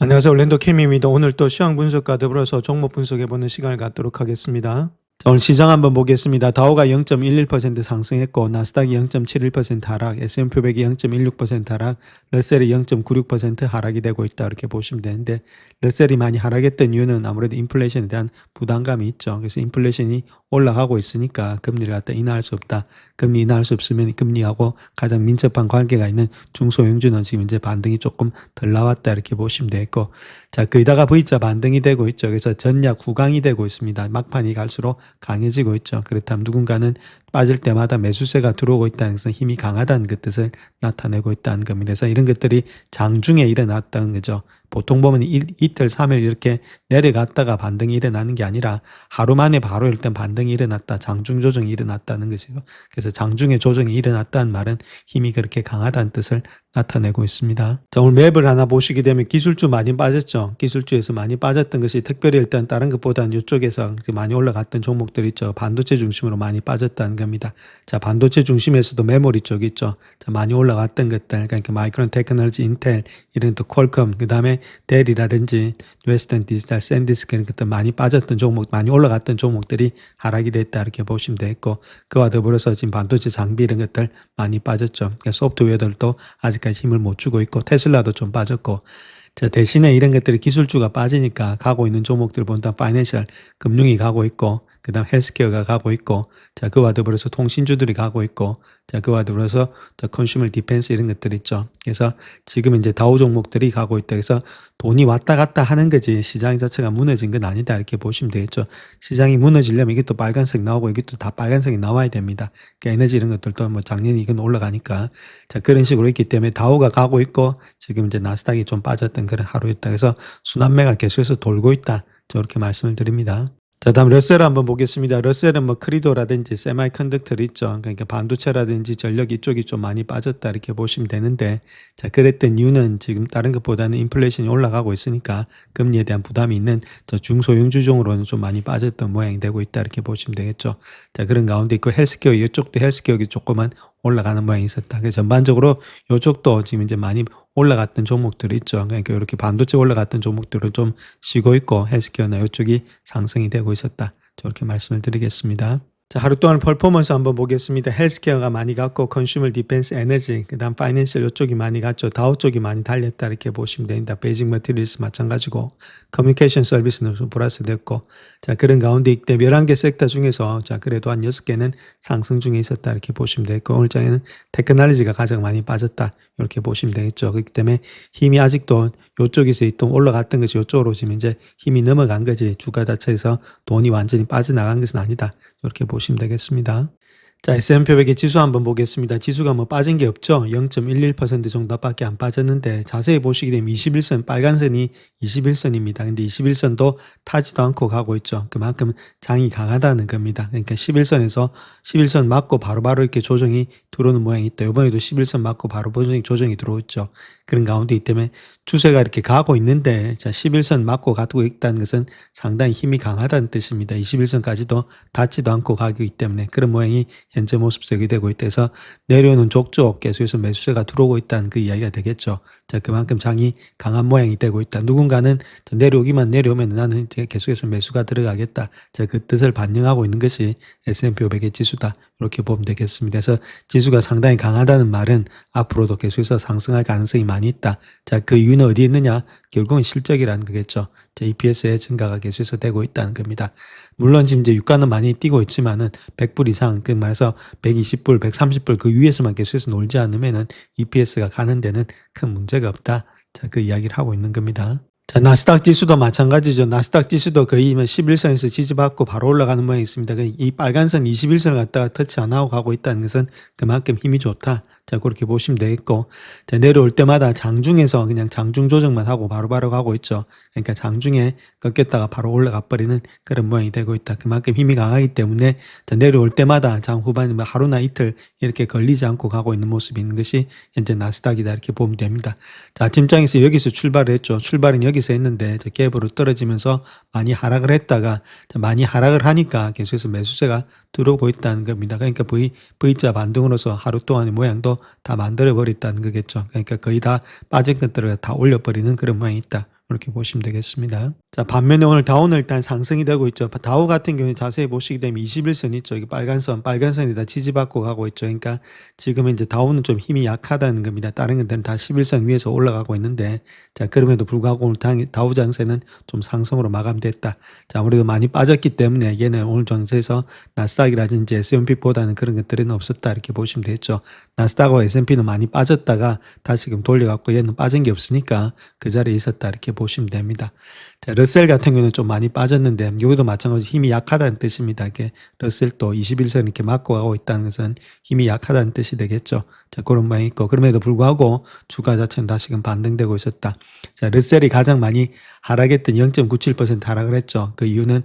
안녕하세요. 올랜도 캠입니다. 오늘 또 시황 분석과 더불어서 종목 분석해보는 시간을 갖도록 하겠습니다. 자, 오늘 시장 한번 보겠습니다. 다우가 0.11% 상승했고 나스닥이 0.71% 하락, S&P 500이 0.16% 하락, 러셀이 0.96% 하락이 되고 있다 이렇게 보시면 되는데, 러셀이 많이 하락했던 이유는 아무래도 인플레이션에 대한 부담감이 있죠. 그래서 인플레이션이 올라가고 있으니까 금리를 갖다 인하할 수 없다. 금리 인하할 수 없으면 금리하고 가장 민첩한 관계가 있는 중소형주는 지금 이제 반등이 조금 덜 나왔다 이렇게 보시면 되겠고, 자, 거기다가 V자 반등이 되고 있죠. 그래서 전약 후강이 되고 있습니다. 막판이 갈수록 강해지고 있죠. 그렇다면 누군가는 빠질 때마다 매수세가 들어오고 있다는 것은 힘이 강하다는 그 뜻을 나타내고 있다는 겁니다. 그래서 이런 것들이 장중에 일어났다는 거죠. 보통 보면 이틀, 3일 이렇게 내려갔다가 반등이 일어나는 게 아니라 하루 만에 바로 일단 반등이 일어났다. 장중 조정이 일어났다는 것이죠. 그래서 장중에 조정이 일어났다는 말은 힘이 그렇게 강하다는 뜻을 나타내고 있습니다. 자, 오늘 맵을 하나 보시게 되면 기술주 많이 빠졌죠. 기술주에서 많이 빠졌던 것이 특별히 일단 다른 것보다는 이쪽에서 많이 올라갔던 종목들 있죠. 반도체 중심으로 많이 빠졌다는 겁니다. 자, 반도체 중심에서도 메모리 쪽 있죠. 자, 많이 올라갔던 것들, 그러니까 마이크론 테크놀로지, 인텔, 이런 또 퀄컴, 그 다음에 델이라든지 웨스턴 디지털, 샌디스크 이런 것들 많이 빠졌던 종목, 많이 올라갔던 종목들이 하락이 됐다 이렇게 보시면 되겠고, 그와 더불어서 지금 반도체 장비 이런 것들 많이 빠졌죠. 그러니까 소프트웨어들도 아직까지 힘을 못 주고 있고, 테슬라도 좀 빠졌고, 자, 대신에 이런 것들이 기술주가 빠지니까 가고 있는 종목들 본다 파이낸셜, 금융이 가고 있고, 그 다음 헬스케어가 가고 있고, 자, 그와 더불어서 통신주들이 가고 있고, 자, 그와 더불어서 컨슈머 디펜스 이런 것들 있죠. 그래서 지금 이제 다우 종목들이 가고 있다. 그래서 돈이 왔다 갔다 하는 거지 시장 자체가 무너진 건 아니다 이렇게 보시면 되겠죠. 시장이 무너지려면 이게 또 빨간색 나오고 이게 또 다 빨간색이 나와야 됩니다. 그러니까 에너지 이런 것들도 뭐 작년에 이건 올라가니까, 자, 그런 식으로 있기 때문에 다우가 가고 있고 지금 이제 나스닥이 좀 빠졌던 그런 하루였다. 그래서 순환매가 계속해서 돌고 있다. 저렇게 말씀을 드립니다. 자, 다음 러셀을 한번 보겠습니다. 러셀은 뭐 크리도라든지 세마이컨덕터 있죠. 그러니까 반도체라든지 전력 이쪽이 좀 많이 빠졌다 이렇게 보시면 되는데, 자, 그랬던 이유는 지금 다른 것보다는 인플레이션이 올라가고 있으니까 금리에 대한 부담이 있는 저 중소형주종으로는 좀 많이 빠졌던 모양이 되고 있다 이렇게 보시면 되겠죠. 자, 그런 가운데 있고 헬스케어 이쪽도 헬스케어가 조금만 올라가는 모양이 있었다. 그래서 전반적으로 이쪽도 지금 이제 많이 올라갔던 종목들이 있죠. 그러니까 이렇게 반도체 올라갔던 종목들은 좀 쉬고 있고 헬스케어나 이쪽이 상승이 되고 있었다. 저렇게 말씀을 드리겠습니다. 자, 하루 동안 퍼포먼스 한번 보겠습니다. 헬스케어가 많이 갔고 컨슈머 디펜스 에너지, 그 다음 파이낸셜 이쪽이 많이 갔죠. 다우 쪽이 많이 달렸다 이렇게 보시면 됩니다. 베이직 머티리얼스 마찬가지고 커뮤니케이션 서비스는 좀 플러스 됐고, 자, 그런 가운데 이때 11개 섹터 중에서 자, 그래도 한 6개는 상승 중에 있었다 이렇게 보시면 되겠고, 오늘 장에는 테크놀로지가 가장 많이 빠졌다 이렇게 보시면 되겠죠. 그렇기 때문에 힘이 아직도 이쪽에서 있던 올라갔던 것이 이쪽으로 지금 이제 힘이 넘어간 거지 주가 자체에서 돈이 완전히 빠져나간 것은 아니다. 이렇게 보시면 되겠습니다. 자, S&P 500의 지수 한번 보겠습니다. 지수가 뭐 빠진 게 없죠. 0.11% 정도밖에 안 빠졌는데 자세히 보시게 되면 21선, 빨간 선이 21선입니다. 근데 21선도 타지도 않고 가고 있죠. 그만큼 장이 강하다는 겁니다. 그러니까 11선 맞고 바로바로 이렇게 조정이 들어오는 모양이 있다. 이번에도 11선 맞고 바로 조정이 들어오죠. 그런 가운데 있기 때문에 추세가 이렇게 가고 있는데, 자, 11선 맞고 가고 있다는 것은 상당히 힘이 강하다는 뜻입니다. 21선까지도 닿지도 않고 가기 때문에 그런 모양이 현재 모습색이 되고 있다 해서 내려오는 족족 계속해서 매수세가 들어오고 있다는 그 이야기가 되겠죠. 자, 그만큼 장이 강한 모양이 되고 있다. 누군가는 내려오기만 내려오면 나는 이제 계속해서 매수가 들어가겠다. 자, 그 뜻을 반영하고 있는 것이 S&P 500의 지수다. 이렇게 보면 되겠습니다. 그래서 지수가 상당히 강하다는 말은 앞으로도 계속해서 상승할 가능성이 많이 있다. 자, 그 이유는 어디에 있느냐? 결국은 실적이라는 거겠죠. 자, EPS의 증가가 계속해서 되고 있다는 겁니다. 물론 지금 이제 유가는 많이 뛰고 있지만은 100불 이상, 그 말해서 120불, 130불 그 위에서만 계속해서 놀지 않으면은 EPS가 가는 데는 큰 문제가 없다. 자, 그 이야기를 하고 있는 겁니다. 자, 나스닥 지수도 마찬가지죠. 나스닥 지수도 거의 11선에서 지지받고 바로 올라가는 모양이 있습니다. 이 빨간선 21선을 갖다가 터치 안 하고 가고 있다는 것은 그만큼 힘이 좋다. 자, 그렇게 보시면 되겠고, 자, 내려올 때마다 장중에서 그냥 장중 조정만 하고 바로바로 가고 있죠. 그러니까 장중에 꺾였다가 바로 올라가 버리는 그런 모양이 되고 있다. 그만큼 힘이 강하기 때문에 자, 내려올 때마다 장 후반에 하루나 이틀 이렇게 걸리지 않고 가고 있는 모습이 있는 것이 현재 나스닥이다 이렇게 보면 됩니다. 자, 아침장에서 여기서 출발을 했죠. 출발은 여기서 했는데 자, 갭으로 떨어지면서 많이 하락을 했다가 자, 많이 하락을 하니까 계속해서 매수세가 들어오고 있다는 겁니다. 그러니까 V자 반등으로서 하루 동안의 모양도 다 만들어 버렸다는 거겠죠. 그러니까 거의 다 빠진 것들을 다 올려버리는 그런 모양이 있다. 이렇게 보시면 되겠습니다. 자, 반면에 오늘 다우는 일단 상승이 되고 있죠. 다우 같은 경우에 자세히 보시게 되면 21선 있죠. 이게 빨간선에다 지지받고 가고 있죠. 그러니까 지금 이제 다우는 좀 힘이 약하다는 겁니다. 다른 것들은 다 11선 위에서 올라가고 있는데, 자, 그럼에도 불구하고 오늘 다우 장세는 좀 상승으로 마감됐다. 자, 아무래도 많이 빠졌기 때문에 얘는 오늘 장세에서 나스닥이라든지 S&P보다는 그런 것들은 없었다. 이렇게 보시면 되겠죠. 나스닥과 S&P는 많이 빠졌다가 다시금 돌려갖고 얘는 빠진 게 없으니까 그 자리에 있었다. 이렇게 보시면 됩니다. 자, 러셀 같은 경우는 좀 많이 빠졌는데 여기도 마찬가지로 힘이 약하다는 뜻입니다. 이게 러셀도 21선 이렇게 맞고 가고 있다는 것은 힘이 약하다는 뜻이 되겠죠. 자, 그런 모양이 있고, 그럼에도 불구하고 주가 자체는 다시금 반등되고 있었다. 자, 러셀이 가장 많이 하락했던 0.97% 하락을 했죠. 그 이유는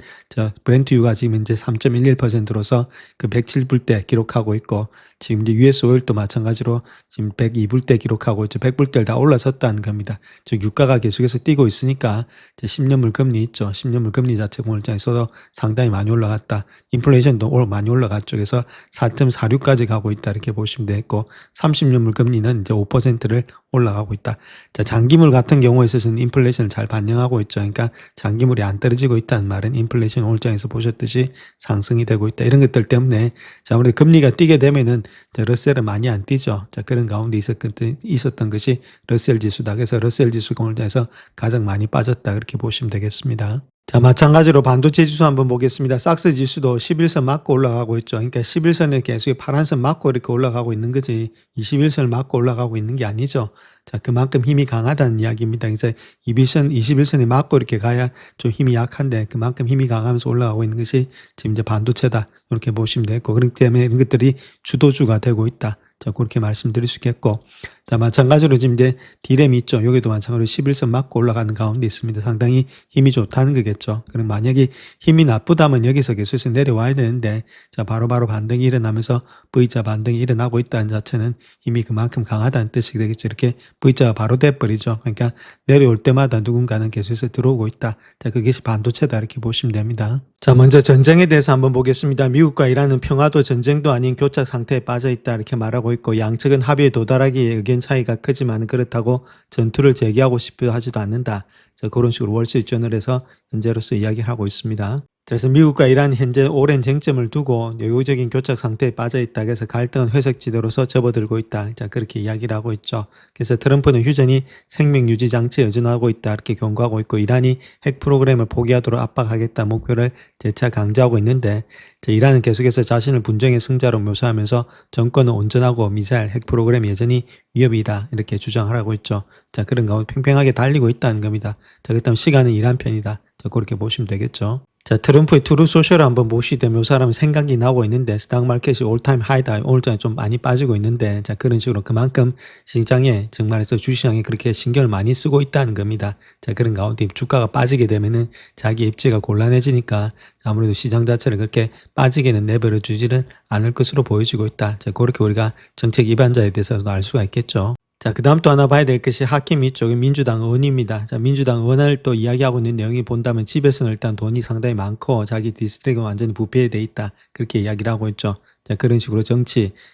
브렌트유가 지금 이제 3.11%로서 그 107불대 기록하고 있고, 지금 이제 US 오일도 마찬가지로 지금 102불대 기록하고 있죠. 100불대를 다 올라섰다는 겁니다. 즉 유가가 계속해서 뛰고 있으니까 이제 10년물 금리 있죠. 10년물 금리 자체가 오늘 장에서도 상당히 많이 올라갔다. 인플레이션도 많이 올라갔죠. 그래서 4.46까지 가고 있다. 이렇게 보시면 되겠고, 30년물 금리는 이제 5%를 올라가고 있다. 자, 장기물 같은 경우에 있어서는 인플레이션을 잘 반영하고 있죠. 그러니까 장기물이 안 떨어지고 있다는 말은 인플레이션 오늘 장에서 보셨듯이 상승이 되고 있다. 이런 것들 때문에 자, 아무래도 금리가 뛰게 되면은 러셀은 많이 안 뛰죠. 자, 그런 가운데 있었던 것이 러셀 지수다. 그래서 러셀 지수가 오늘 장에서 가장 많이 빠졌다. 그렇게 보시면 되겠습니다. 자, 마찬가지로 반도체 지수 한번 보겠습니다. 삭스 지수도 11선 맞고 올라가고 있죠. 그러니까 11선에 계속 파란선 맞고 이렇게 올라가고 있는 거지 21선을 맞고 올라가고 있는 게 아니죠. 자, 그만큼 힘이 강하다는 이야기입니다. 그래서 21선에 맞고 이렇게 가야 좀 힘이 약한데 그만큼 힘이 강하면서 올라가고 있는 것이 지금 이제 반도체다. 이렇게 보시면 되고, 그렇기 때문에 이런 것들이 주도주가 되고 있다. 자, 그렇게 말씀드릴 수 있겠고, 자, 마찬가지로 지금 이제 디램이 있죠. 여기도 마찬가지로 11선 맞고 올라가는 가운데 있습니다. 상당히 힘이 좋다는 거겠죠. 그럼 만약에 힘이 나쁘다면 여기서 계속해서 내려와야 되는데, 자, 바로바로 반등이 일어나면서 V자 반등이 일어나고 있다는 자체는 힘이 그만큼 강하다는 뜻이 되겠죠. 이렇게 V자가 바로 돼버리죠. 그러니까 내려올 때마다 누군가는 계속해서 들어오고 있다. 자, 그것이 반도체다. 이렇게 보시면 됩니다. 자, 먼저 전쟁에 대해서 한번 보겠습니다. 미국과 이란은 평화도 전쟁도 아닌 교착 상태에 빠져 있다. 이렇게 말하고 있고, 양측은 합의에 도달하기에 의견 차이가 크지만 그렇다고 전투를 재개하고 싶어 하지도 않는다. 자, 그런 식으로 월스트리트저널에서 현재로서 이야기를 하고 있습니다. 그래서 미국과 이란이 현재 오랜 쟁점을 두고 여유적인 교착 상태에 빠져 있다. 그래서 갈등은 회색지대로서 접어들고 있다. 자, 그렇게 이야기를 하고 있죠. 그래서 트럼프는 휴전이 생명 유지 장치에 의존하고 있다. 이렇게 경고하고 있고, 이란이 핵 프로그램을 포기하도록 압박하겠다 목표를 재차 강조하고 있는데, 자, 이란은 계속해서 자신을 분쟁의 승자로 묘사하면서 정권은 온전하고 미사일 핵 프로그램이 여전히 위협이다. 이렇게 주장하고 있죠. 자, 그런 가운데 팽팽하게 달리고 있다는 겁니다. 자, 그렇다면 시간은 이란 편이다. 자, 그렇게 보시면 되겠죠. 자, 트럼프의 트루 소셜을 한번 보시되 묘사하면 생각이 나고 있는데, 스탁 마켓이 올타임 하이다. 오늘장에 좀 많이 빠지고 있는데, 자, 그런 식으로 그만큼 시장에 정말해서 주시장에 그렇게 신경을 많이 쓰고 있다는 겁니다. 자, 그런 가운데 주가가 빠지게 되면은 자기 입지가 곤란해지니까 아무래도 시장 자체를 그렇게 빠지게는 내버려 주지는 않을 것으로 보여지고 있다. 자, 그렇게 우리가 정책 위반자에 대해서도 알 수가 있겠죠. 자, 그 다음 또 하나 봐야 될 것이 하킴 이쪽에 민주당 의원입니다. 자, 민주당 의원을 또 이야기하고 있는 내용이 본다면 집에서는 일단 돈이 상당히 많고 자기 디스트릭은 완전히 부패돼 있다. 그렇게 이야기를 하고 있죠. 자, 그런 식으로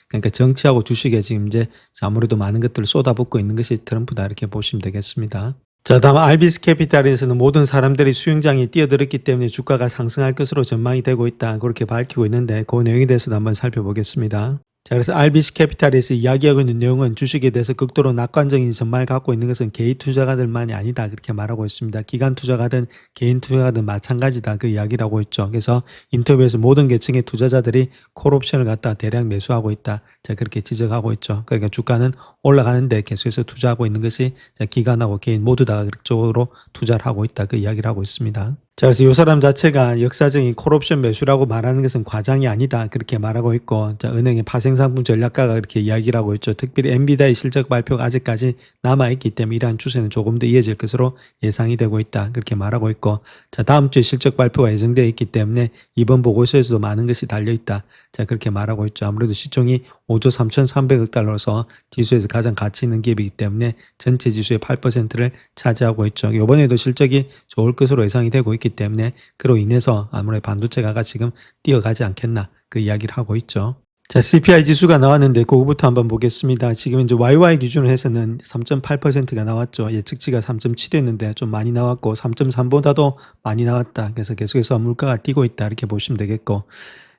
그러니까 정치하고 주식에 지금 이제 아무래도 많은 것들을 쏟아붓고 있는 것이 트럼프다. 이렇게 보시면 되겠습니다. 자, 다음 알비스 캐피탈에서는 모든 사람들이 수영장에 뛰어들었기 때문에 주가가 상승할 것으로 전망이 되고 있다. 그렇게 밝히고 있는데 그 내용에 대해서도 한번 살펴보겠습니다. 자, 그래서 RBC 캐피탈에서 이야기하고 있는 내용은 주식에 대해서 극도로 낙관적인 전망을 갖고 있는 것은 개인 투자가들만이 아니다. 그렇게 말하고 있습니다. 기관 투자가든 개인 투자가든 마찬가지다. 그 이야기를 하고 있죠. 그래서 인터뷰에서 모든 계층의 투자자들이 콜옵션을 갖다 대량 매수하고 있다. 자, 그렇게 지적하고 있죠. 그러니까 주가는 올라가는데 계속해서 투자하고 있는 것이 기관하고 개인 모두 다 그쪽으로 투자를 하고 있다. 그 이야기를 하고 있습니다. 자, 그래서 이 사람 자체가 역사적인 콜옵션 매수라고 말하는 것은 과장이 아니다. 그렇게 말하고 있고, 자, 은행의 파생상품 전략가가 그렇게 이야기를 하고 있죠. 특별히 엔비디아의 실적 발표가 아직까지 남아있기 때문에 이러한 추세는 조금 더 이어질 것으로 예상이 되고 있다. 그렇게 말하고 있고, 자, 다음 주에 실적 발표가 예정되어 있기 때문에 이번 보고서에서도 많은 것이 달려있다. 자, 그렇게 말하고 있죠. 아무래도 시총이 5조 3,300억 달러로서 지수에서 가장 가치 있는 기업이기 때문에 전체 지수의 8%를 차지하고 있죠. 이번에도 실적이 좋을 것으로 예상이 되고 있기 때문에 그로 인해서 아무래도 반도체가가 지금 뛰어가지 않겠나 그 이야기를 하고 있죠. 자, CPI 지수가 나왔는데 그거부터 한번 보겠습니다. 지금 이제 YY 기준으로 해서는 3.8%가 나왔죠. 예측치가 3.7이었는데 좀 많이 나왔고 3.3보다도 많이 나왔다. 그래서 계속해서 물가가 뛰고 있다. 이렇게 보시면 되겠고.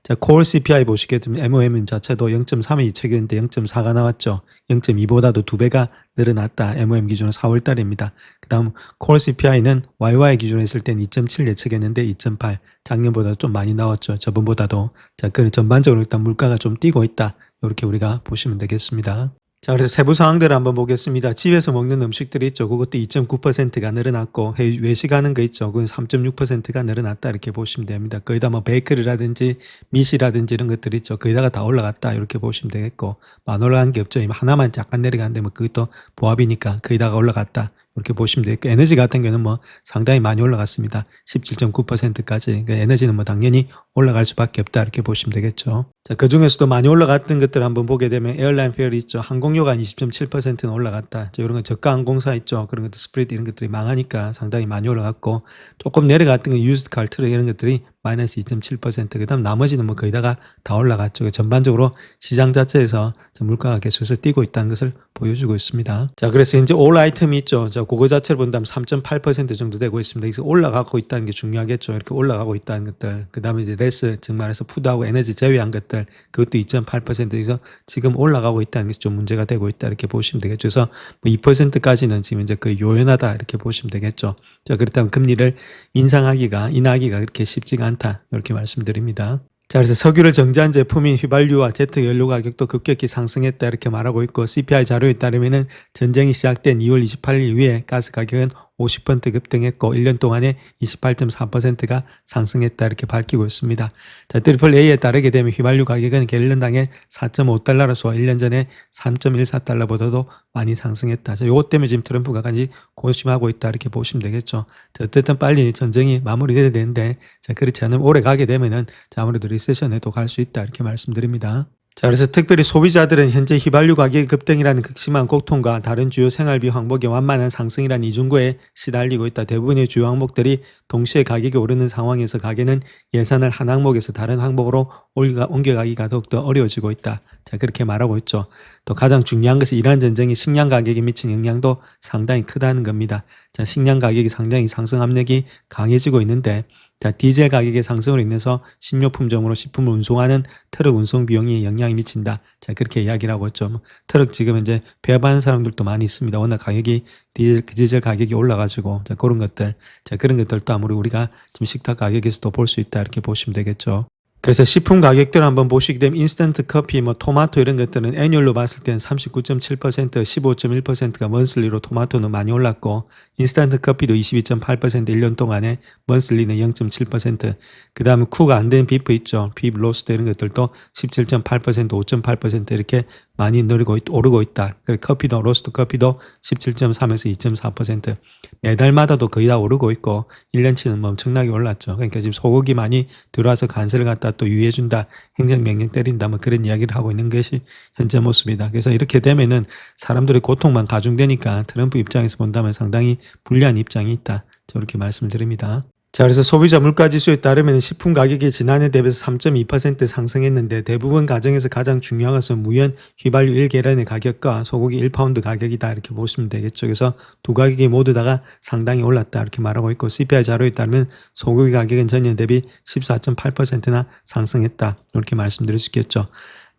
자, 콜 CPI 보시게 되면 MOM 자체도 0.3이 예측했는데 0.4가 나왔죠. 0.2보다도 2배가 늘어났다. MOM 기준으로 4월 달입니다. 그다음 콜 CPI는 YY 기준으로 했을 땐 2.7 예측했는데 2.8. 작년보다 좀 많이 나왔죠. 저번보다도. 자, 그 전반적으로 일단 물가가 좀 뛰고 있다. 이렇게 우리가 보시면 되겠습니다. 자, 그래서 세부 상황들을 한번 보겠습니다. 집에서 먹는 음식들이 있죠. 그것도 2.9%가 늘어났고, 외식하는 거 있죠. 그건 3.6%가 늘어났다. 이렇게 보시면 됩니다. 거기다 뭐 베이커리라든지 미시라든지 이런 것들이 있죠. 거기다가 다 올라갔다. 이렇게 보시면 되겠고, 안 올라간 게 없죠. 하나만 잠깐 내려갔는데 뭐 그것도 보합이니까 거기다가 올라갔다. 이렇게 보시면 되겠고, 에너지 같은 경우는 뭐 상당히 많이 올라갔습니다. 17.9%까지. 그러니까 에너지는 뭐 당연히 올라갈 수밖에 없다. 이렇게 보시면 되겠죠. 자, 그 중에서도 많이 올라갔던 것들 한번 보게 되면 에어라인 페어 있죠. 항공료가 20.7%는 올라갔다. 자, 이런 건 저가 항공사 있죠. 그런 것도 스프리트 이런 것들이 망하니까 상당히 많이 올라갔고, 조금 내려갔던 건 유스트 칼 트럭 이런 것들이 마이너스 2.7%. 그 다음 나머지는 뭐 거의다가 다 올라갔죠. 전반적으로 시장 자체에서 물가가 계속해서 뛰고 있다는 것을 보여주고 있습니다. 자, 그래서 이제 올 아이템이 있죠. 자, 그거 자체를 본다면 3.8% 정도 되고 있습니다. 그래서 올라가고 있다는 게 중요하겠죠. 이렇게 올라가고 있다는 것들. 그 다음에 이제 레스, 즉 말해서 푸드하고 에너지 제외한 것들. 그것도 2.8%에서 지금 올라가고 있다는 것이 좀 문제가 되고 있다. 이렇게 보시면 되겠죠. 그래서 뭐 2%까지는 지금 이제 거의 요연하다. 이렇게 보시면 되겠죠. 자, 그렇다면 금리를 인하기가 그렇게 쉽지가 않다. 이렇게 말씀드립니다. 자, 그래서 석유를 정제한 제품인 휘발유와 제트 연료 가격도 급격히 상승했다. 이렇게 말하고 있고, CPI 자료에 따르면은 전쟁이 시작된 2월 28일 이후에 가스 가격은 50% 급등했고 1년 동안에 28.4%가 상승했다. 이렇게 밝히고 있습니다. 자, 트리플 A에 따르게 되면 휘발유 가격은 갤런당에 4.5달러로서 1년 전에 3.14달러보다도 많이 상승했다. 자, 요것 때문에 지금 트럼프가 간지 고심하고 있다. 이렇게 보시면 되겠죠. 자, 어쨌든 빨리 전쟁이 마무리돼야 되는데, 자, 그렇지 않으면 오래 가게 되면은 자, 아무래도 리세션에도 갈 수 있다. 이렇게 말씀드립니다. 자, 그래서 특별히 소비자들은 현재 휘발유 가격 급등이라는 극심한 고통과 다른 주요 생활비 항목의 완만한 상승이라는 이중고에 시달리고 있다. 대부분의 주요 항목들이 동시에 가격이 오르는 상황에서 가게는 예산을 한 항목에서 다른 항목으로 옮겨가기가 더욱더 어려워지고 있다. 자, 그렇게 말하고 있죠. 또 가장 중요한 것은 이러한 전쟁이 식량 가격에 미친 영향도 상당히 크다는 겁니다. 자, 식량 가격이 상당히 상승 압력이 강해지고 있는데, 자, 디젤 가격의 상승으로 인해서 식료품점으로 식품을 운송하는 트럭 운송 비용이 영향이 미친다. 자, 그렇게 이야기를 하고 있죠. 트럭 지금 이제 배업하는 사람들도 많이 있습니다. 워낙 가격이 디젤 가격이 올라가지고, 자, 그런 것들, 자, 그런 것들도 아무리 우리가 지금 식탁 가격에서도 볼 수 있다. 이렇게 보시면 되겠죠. 그래서 식품 가격들 한번 보시게 되면 인스턴트 커피, 뭐 토마토 이런 것들은 애뉴얼로 봤을 때는 39.7%, 15.1%가 먼슬리로 토마토는 많이 올랐고, 인스턴트 커피도 22.8% 1년 동안에 먼슬리는 0.7%, 그 다음에 쿠가 안 된 비프 있죠. 비프 로스트 이런 것들도 17.8%, 5.8% 이렇게 많이 오르고 있다. 그리고 커피도 로스트 커피도 17.3에서 2.4%, 매달마다도 거의 다 오르고 있고 1년치는 뭐 엄청나게 올랐죠. 그러니까 지금 소고기 많이 들어와서 관세를 갖다 또 유예준다, 행정명령 때린다, 뭐 그런 이야기를 하고 있는 것이 현재 모습이다. 그래서 이렇게 되면은 사람들의 고통만 가중되니까 트럼프 입장에서 본다면 상당히 불리한 입장이 있다. 저렇게 말씀을 드립니다. 자, 그래서 소비자 물가지수에 따르면 식품 가격이 지난해 대비해서 3.2% 상승했는데, 대부분 가정에서 가장 중요한 것은 무연 휘발유 1갤런의 가격과 소고기 1파운드 가격이다. 이렇게 보시면 되겠죠. 그래서 두 가격이 모두 다가 상당히 올랐다. 이렇게 말하고 있고, CPI 자료에 따르면 소고기 가격은 전년 대비 14.8%나 상승했다. 이렇게 말씀드릴 수 있겠죠.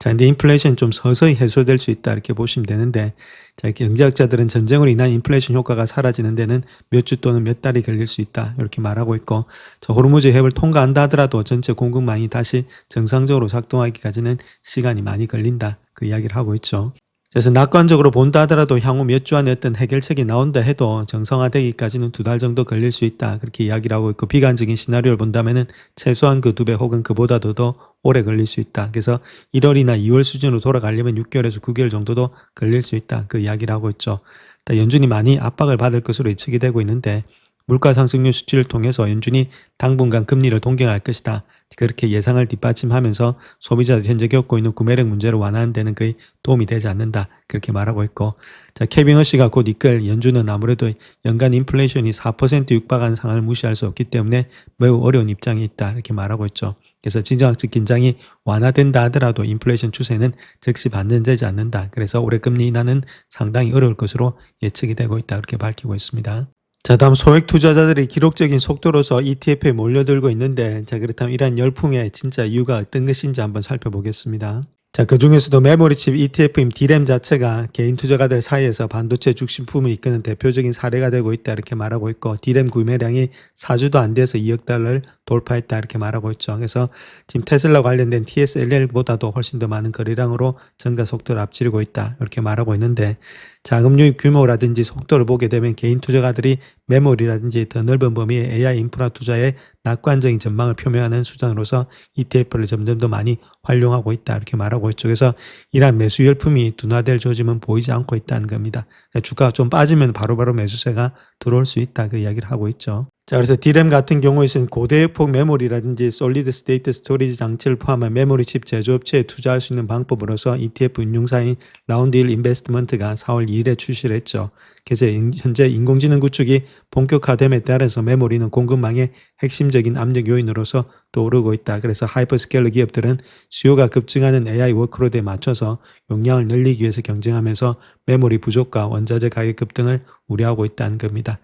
자, 근데 인플레이션 좀 서서히 해소될 수 있다. 이렇게 보시면 되는데, 자, 경제학자들은 전쟁으로 인한 인플레이션 효과가 사라지는 데는 몇 주 또는 몇 달이 걸릴 수 있다. 이렇게 말하고 있고, 저 호르무즈 해협을 통과한다 하더라도 전체 공급망이 다시 정상적으로 작동하기까지는 시간이 많이 걸린다. 그 이야기를 하고 있죠. 그래서 낙관적으로 본다 하더라도 향후 몇 주 안에 어떤 해결책이 나온다 해도 정상화되기까지는 2달 정도 걸릴 수 있다. 그렇게 이야기를 하고 있고, 비관적인 시나리오를 본다면은 최소한 그 2배 혹은 그보다도 더 오래 걸릴 수 있다. 그래서 1월이나 2월 수준으로 돌아가려면 6개월에서 9개월 정도도 걸릴 수 있다. 그 이야기를 하고 있죠. 연준이 많이 압박을 받을 것으로 예측이 되고 있는데, 물가 상승률 수치를 통해서 연준이 당분간 금리를 동결할 것이다. 그렇게 예상을 뒷받침하면서 소비자들이 현재 겪고 있는 구매력 문제를 완화하는 데는 거의 도움이 되지 않는다. 그렇게 말하고 있고, 자, 케빈 허시가 곧 이끌 연준은 아무래도 연간 인플레이션이 4% 육박하는 상황을 무시할 수 없기 때문에 매우 어려운 입장에 있다. 이렇게 말하고 있죠. 그래서 지정학적 긴장이 완화된다 하더라도 인플레이션 추세는 즉시 반전되지 않는다. 그래서 올해 금리 인하는 상당히 어려울 것으로 예측이 되고 있다. 그렇게 밝히고 있습니다. 자, 다음 소액 투자자들이 기록적인 속도로서 ETF에 몰려들고 있는데, 자, 그렇다면 이러한 열풍의 진짜 이유가 어떤 것인지 한번 살펴보겠습니다. 자, 그 중에서도 메모리칩 ETF인 D램 자체가 개인 투자가들 사이에서 반도체 죽신품을 이끄는 대표적인 사례가 되고 있다. 이렇게 말하고 있고, D램 구매량이 4주도 안 돼서 2억 달러를 돌파했다. 이렇게 말하고 있죠. 그래서 지금 테슬라 관련된 TSLL보다도 훨씬 더 많은 거래량으로 증가 속도를 앞지르고 있다. 이렇게 말하고 있는데, 자금 유입 규모라든지 속도를 보게 되면 개인 투자가들이 메모리라든지 더 넓은 범위의 AI 인프라 투자에 낙관적인 전망을 표명하는 수단으로서 ETF를 점점 더 많이 활용하고 있다. 이렇게 말하고 있죠. 그래서 이러한 매수 열풍이 둔화될 조짐은 보이지 않고 있다는 겁니다. 주가가 좀 빠지면 바로바로 매수세가 들어올 수 있다. 그 이야기를 하고 있죠. 자, 그래서 D램 같은 경우에는 고대역폭 메모리라든지 솔리드 스테이트 스토리지 장치를 포함한 메모리 칩 제조업체에 투자할 수 있는 방법으로서 ETF 운용사인 라운드 1 인베스트먼트가 4월 2일에 출시를 했죠. 그래서 현재 인공지능 구축이 본격화됨에 따라서 메모리는 공급망의 핵심적인 압력 요인으로서 떠오르고 있다. 그래서 하이퍼스케일러 기업들은 수요가 급증하는 AI 워크로드에 맞춰서 용량을 늘리기 위해서 경쟁하면서 메모리 부족과 원자재 가격 급등을 우려하고 있다는 겁니다.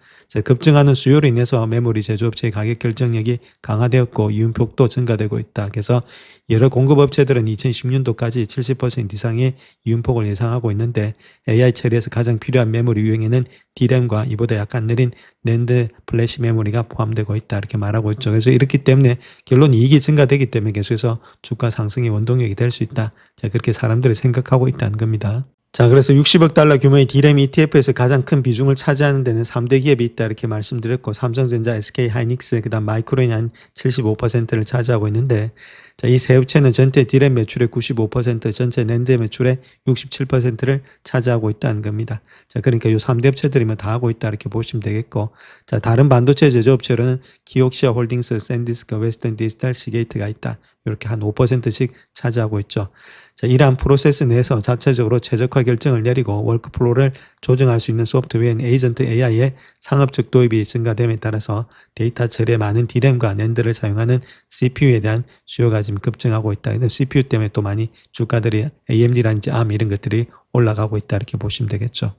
급증하는 수요로 인해서 메모리 제조업체의 가격 결정력이 강화되었고 이윤폭도 증가되고 있다. 그래서 여러 공급업체들은 2010년도까지 70% 이상의 이윤폭을 예상하고 있는데 AI 처리에서 가장 필요한 메모리 유형에는 D램과 이보다 약간 느린 낸드 플래시 메모리가 포함되고 있다. 이렇게 말하고 있죠. 그래서 이렇기 때문에 결론 이익이 증가되기 때문에 계속해서 주가 상승의 원동력이 될 수 있다. 자, 그렇게 사람들이 생각하고 있다는 겁니다. 자, 그래서 60억 달러 규모의 D램 ETF에서 가장 큰 비중을 차지하는 데는 3대 기업이 있다 이렇게 말씀드렸고, 삼성전자, SK하이닉스, 그 다음 마이크론이 한 75%를 차지하고 있는데, 자, 이 세 업체는 전체 D램 매출의 95%, 전체 낸드 매출의 67%를 차지하고 있다는 겁니다. 자, 그러니까 이 3대 업체들이면 다 하고 있다 이렇게 보시면 되겠고, 자, 다른 반도체 제조업체로는 키옥시아 홀딩스, 샌디스크, 웨스턴 디지털, 시게이트가 있다. 이렇게 한 5%씩 차지하고 있죠. 자, 이러한 프로세스 내에서 자체적으로 최적화 결정을 내리고 워크플로우를 조정할 수 있는 소프트웨어인 에이전트 AI의 상업적 도입이 증가됨에 따라서 데이터 처리에 많은 D램과 낸드를 사용하는 CPU에 대한 수요가 지금 급증하고 있다. 근데 CPU 때문에 또 많이 주가들이 AMD라든지 ARM 이런 것들이 올라가고 있다 이렇게 보시면 되겠죠.